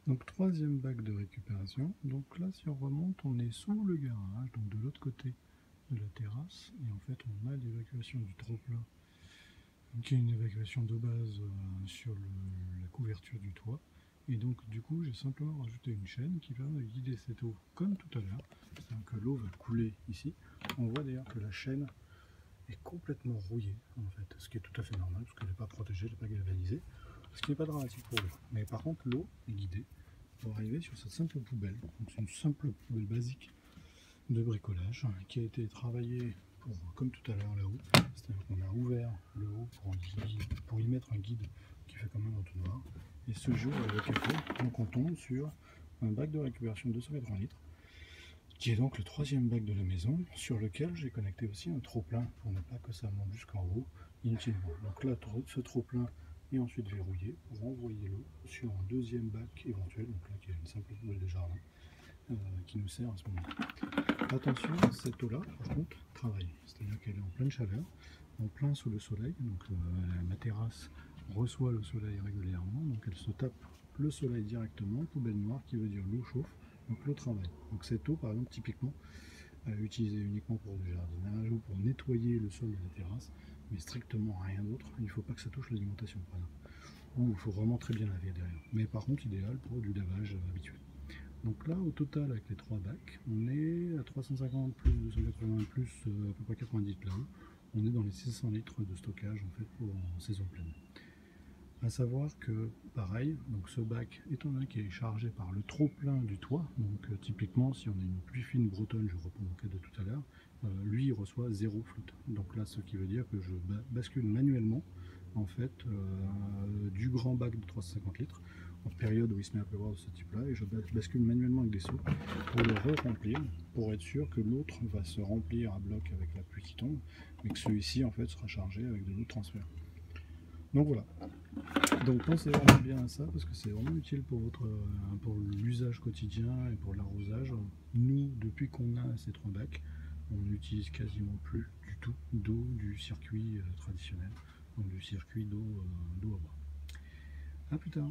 Donc troisième bac de récupération. Donc là, si on remonte, on est sous le garage, donc de l'autre côté de la terrasse. Et en fait, on a l'évacuation du trop-plein, qui est une évacuation de base sur la couverture du toit. Et donc du coup, j'ai simplement rajouté une chaîne qui permet de guider cette eau comme tout à l'heure. C'est-à-dire que l'eau va couler ici. On voit d'ailleurs que la chaîne est complètement rouillée, en fait, ce qui est tout à fait normal, parce qu'elle n'est pas protégée, elle n'est pas galvanisée, ce qui n'est pas dramatique pour l'eau. Mais par contre, l'eau est guidée pour arriver sur cette simple poubelle. C'est une simple poubelle basique de bricolage qui a été travaillée pour, comme tout à l'heure là-haut, c'est-à-dire qu'on a ouvert le haut pour y mettre un guide qui fait comme un entonnoir, et ce jour avec effet, donc on tombe sur un bac de récupération de 280 litres, qui est donc le troisième bac de la maison, sur lequel j'ai connecté aussi un trop-plein pour ne pas que ça monte jusqu'en haut inutilement. Donc là, ce trop-plein est ensuite verrouillé pour envoyer l'eau sur un deuxième bac éventuel, donc là qui est une simple poubelle de jardin, qui nous sert à ce moment-là. Attention, cette eau-là, par contre, travaille, c'est-à-dire qu'elle est en pleine chaleur, en plein sous le soleil, donc ma terrasse reçoit le soleil régulièrement, donc elle se tape le soleil directement, poubelle noire qui veut dire l'eau chauffe, donc l'eau travaille. Donc cette eau, par exemple, typiquement, utilisée uniquement pour du jardinage ou pour nettoyer le sol de la terrasse, mais strictement rien d'autre. Il ne faut pas que ça touche l'alimentation, par exemple. Ou il faut vraiment très bien laver derrière. Mais par contre, idéal pour du lavage habituel. Donc là, au total, avec les 3 bacs, on est à 350 plus 280 plus à peu près 90 litres là-haut. On est dans les 600 litres de stockage en fait pour en saison pleine. A savoir que, pareil, donc ce bac, étant donné qu'il est chargé par le trop-plein du toit, donc typiquement si on a une pluie fine bretonne, je reprends mon cas de tout à l'heure, lui il reçoit 0 flotte. Donc là, ce qui veut dire que je bascule manuellement en fait du grand bac de 350 litres en période où il se met à pleuvoir de ce type-là, et je bascule manuellement avec des seaux pour le re-remplir, pour être sûr que l'autre va se remplir à bloc avec la pluie qui tombe, mais que celui-ci en fait sera chargé avec de l'eau de transfert. Donc voilà. Donc pensez vraiment bien à ça parce que c'est vraiment utile pour l'usage quotidien et pour l'arrosage. Nous, depuis qu'on a ces 3 bacs, on n'utilise quasiment plus du tout d'eau du circuit traditionnel, donc du circuit d'eau à bois. A plus tard.